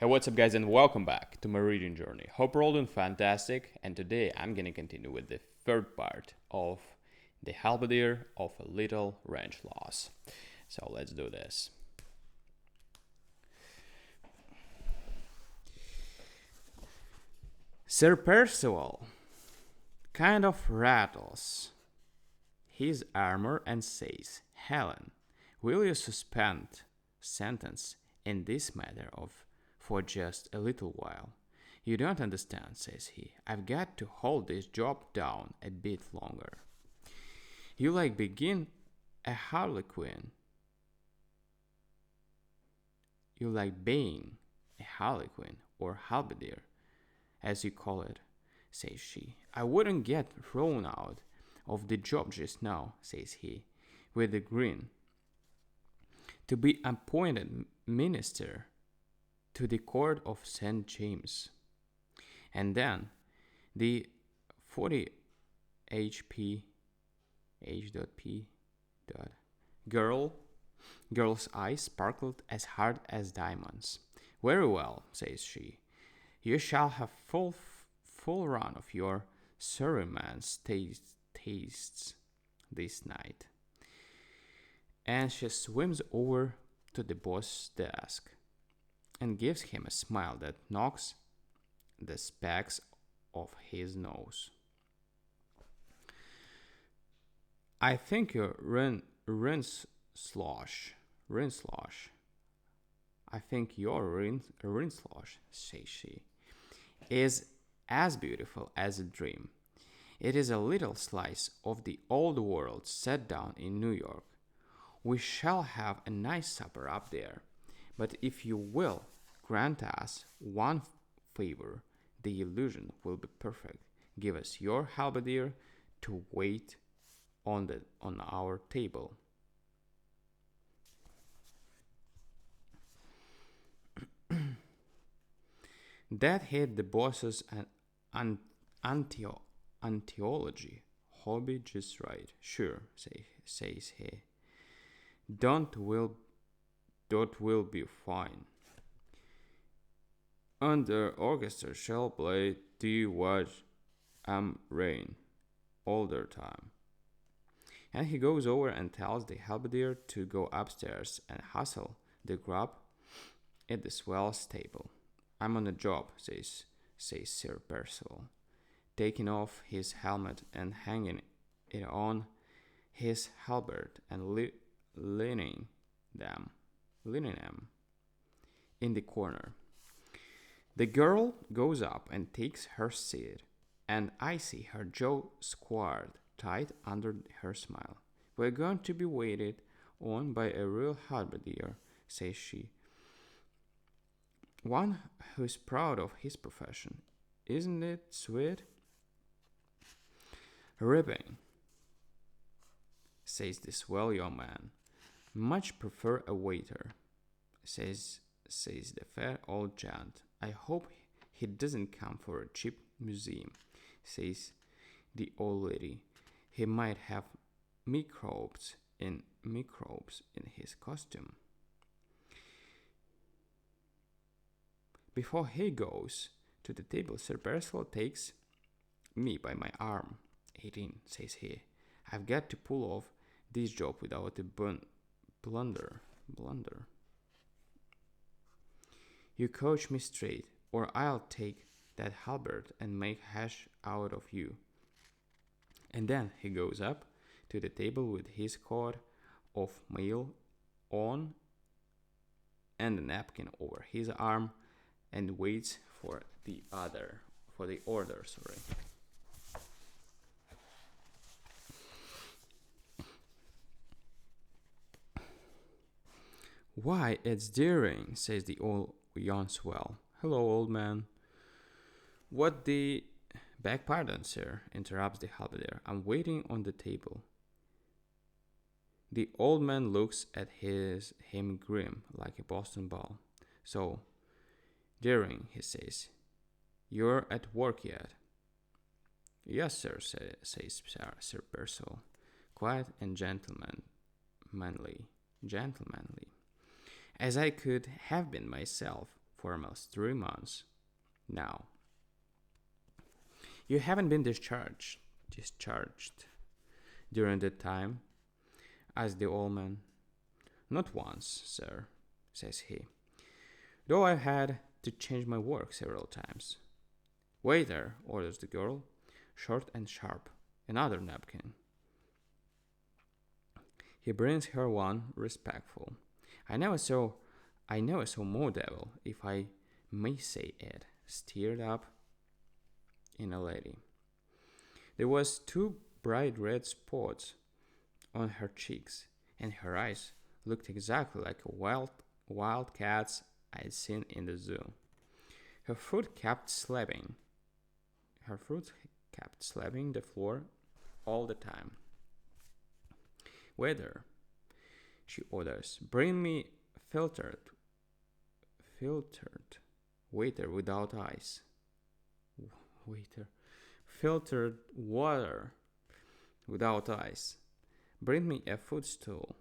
Hey, what's up, guys, and welcome back to my reading journey. Hope you're all doing fantastic, and today I'm gonna continue with the third part of the Halberdier of a Little Rheinschloss. So let's do this. Sir Percival kind of rattles his armor and says, Helen, will you suspend sentence in this matter of for just a little while? You don't understand, says he. I've got to hold this job down a bit longer. You like begin a harlequin. You like being a harlequin or halberdier, as you call it, says she. I wouldn't get thrown out of the job just now, says he, with a grin. To be appointed minister to the court of St. James. And then the 40 HP H.P. Girl's eyes sparkled as hard as diamonds. Very well, says she. You shall have full run of your ceremonious tastes this night. And she swims over to the boss's desk and gives him a smile that knocks the specks off his nose. I think your Rheinschloss. I think your Rheinschloss, says she, is as beautiful as a dream. It is a little slice of the old world set down in New York. We shall have a nice supper up there. But if you will grant us one favor, the illusion will be perfect. Give us your halberdier to wait on our table. That hit the boss's antiology hobby just right. Sure, says he. Dot will be fine. And the orchestra shall play "Do What Am Rain" all the time. And he goes over and tells the halberdier to go upstairs and hustle the grub at the swell's table. I'm on a job, says Sir Percival, taking off his helmet and hanging it on his halberd and leaning them in the corner. The girl goes up and takes her seat, and I see her jaw squared tight under her smile. We're going to be waited on by a real halberdier, says she. One who's proud of his profession. Isn't it sweet? Ripping, says the swell young man. Much prefer a waiter, says the fair old gent. I hope he doesn't come for a cheap museum, says the old lady. He might have microbes in his costume. Before he goes to the table, Sir Percival takes me by my arm. 18, says he. I've got to pull off this job without a blunder. You coach me straight, or I'll take that halberd and make hash out of you. And then he goes up to the table with his coat of mail on and a napkin over his arm and waits for the order. Why, it's daring, says the old young swell. Hello, old man. What the... Beg pardon, sir, interrupts the halberdier. I'm waiting on the table. The old man looks at him grim, like a Boston ball. So, daring, he says, you're at work yet? Yes, sir, says Sir Percival, quiet and gentlemanly, as I could have been myself for almost 3 months now. You haven't been discharged during that time, asked the old man. Not once, sir, says he, though I've had to change my work several times. Waiter, orders the girl, short and sharp, another napkin. He brings her one, respectful. I never saw more devil, if I may say it, stirred up in a lady. There was two bright red spots on her cheeks, and her eyes looked exactly like a wild cat's I'd seen in the zoo. Her foot kept slapping the floor all the time. Waiter, she orders, bring me filtered water without ice. Waiter, filtered water without ice. Bring me a footstool.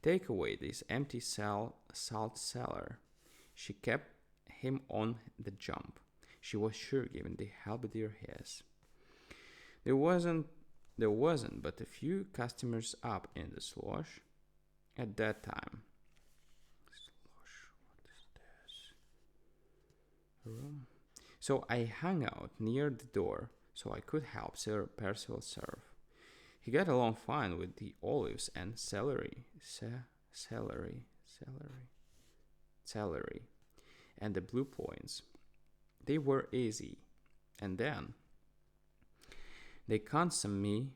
Take away this empty salt cellar. She kept him on the jump. She was sure given the Halberdier his. There wasn't but a few customers up in the slosh at that time. Slosh, what is this? Room. So I hung out near the door so I could help Sir Percival serve. He got along fine with the olives and celery, and the blue points. They were easy. And then the consomme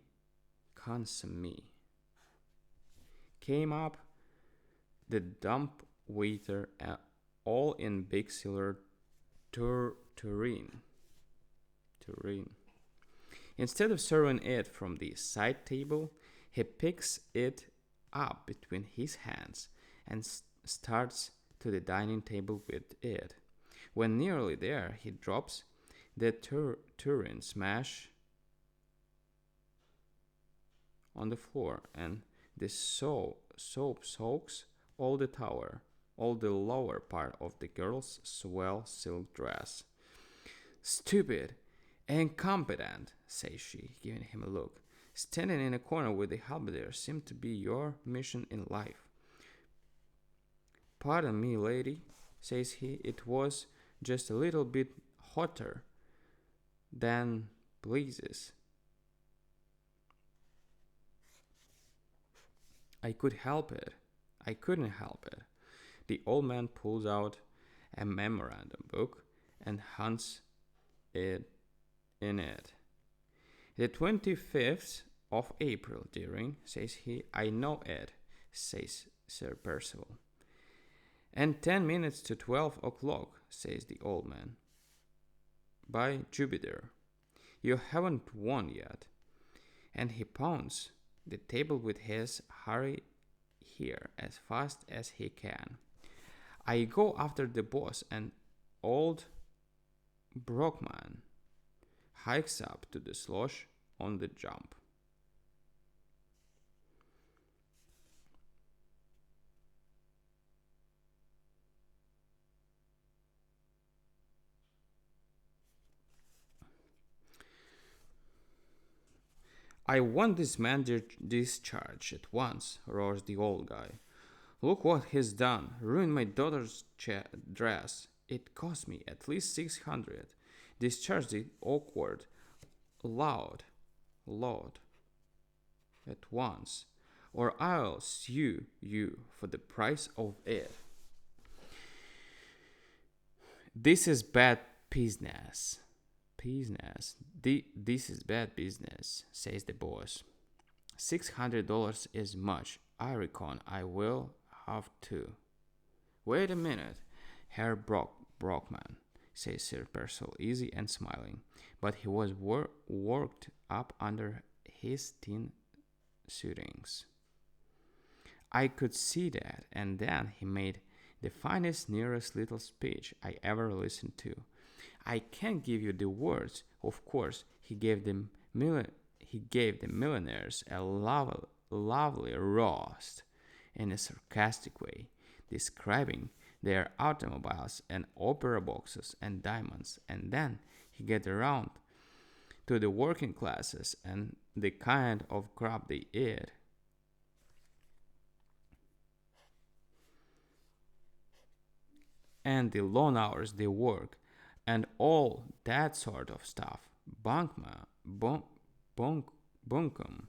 came up, the dump waiter, all in big silver tureen. Instead of serving it from the side table, he picks it up between his hands and starts to the dining table with it. When nearly there, he drops the tureen smash on the floor, and the soap soaks all the lower part of the girl's swell silk dress. Stupid, incompetent, says she, giving him a look. Standing in a corner with the halberdier seemed to be your mission in life. Pardon me, lady, says he, it was just a little bit hotter than blazes. I couldn't help it. The old man pulls out a memorandum book and hunts it in it. The 25th of April, dearing, says he. I know it, says Sir Percival. And 10 minutes to 12 o'clock, says the old man. By Jupiter, you haven't won yet. And he pounds the table with his hurry here as fast as he can. I go after the boss, and old Brockman hikes up to the slosh on the jump. I want this man discharged at once, roars the old guy. Look what he's done. Ruined my daughter's dress. It cost me at least 600. Discharge the awkward, loud, at once, or I'll sue you for the price of it. This is bad business. This is bad business, says the boss. $600 is much. I reckon I will have to. Wait a minute, Herr Brockman, says Sir Percival, easy and smiling, but he was worked up under his thin suitings. I could see that, and then he made the finest, nearest little speech I ever listened to. I can't give you the words, of course. He gave the millionaires a lovely roast in a sarcastic way, describing their automobiles and opera boxes and diamonds, and then he get around to the working classes and the kind of crap they eat. And the long hours they work and all that sort of stuff. Bunkma, bunk, bunk, bunkum.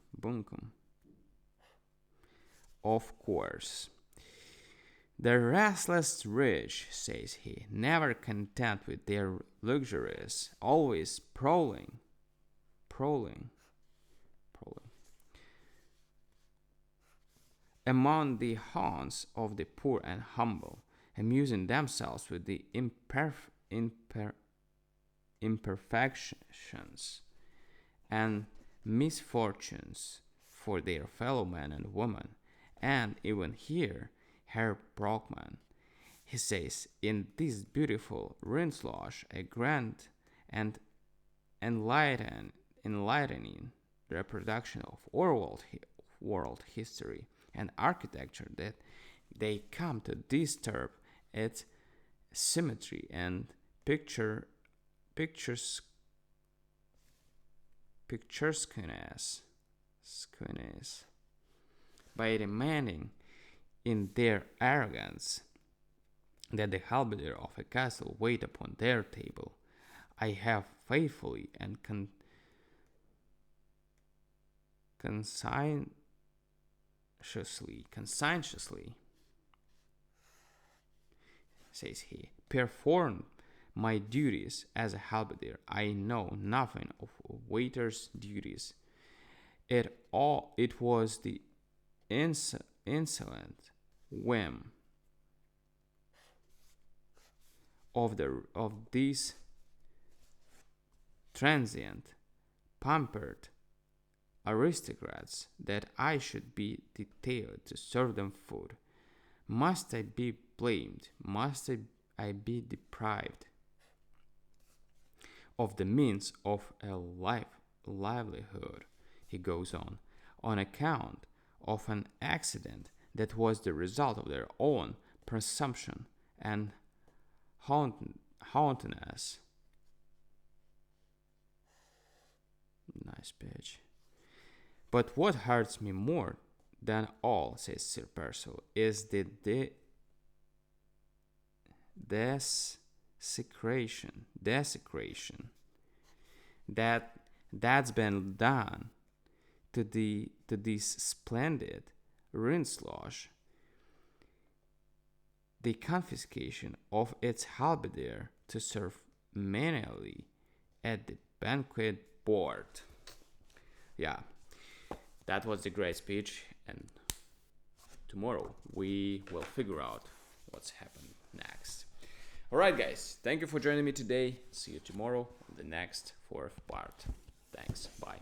Of course. The restless rich, says he, never content with their luxuries, always prowling, among the haunts of the poor and humble, amusing themselves with the imperfections and misfortunes for their fellow man and woman. And even here, Herr Brockman, he says, in this beautiful Rheinschloss, a grand and enlightening reproduction of world history and architecture, that they come to disturb its symmetry and picturesqueness by demanding in their arrogance that the halberdier of a castle wait upon their table. I have faithfully and conscientiously, says he, performed my duties as a halberdier. I know nothing of a waiter's duties. It was the insolent whim of these transient, pampered aristocrats that I should be detailed to serve them food. Must I be blamed? Must I be deprived of the means of a livelihood, he goes on account of an accident that was the result of their own presumption and haughtiness. Nice page. But what hurts me more than all, says Sir Percival, is the desecration that's been done to this splendid Rheinschloss, the confiscation of its halberdier to serve manually at the banquet board. Yeah, that was a great speech, and tomorrow we will figure out what's happened next. Alright guys, thank you for joining me today. See you tomorrow on the next fourth part. Thanks, bye.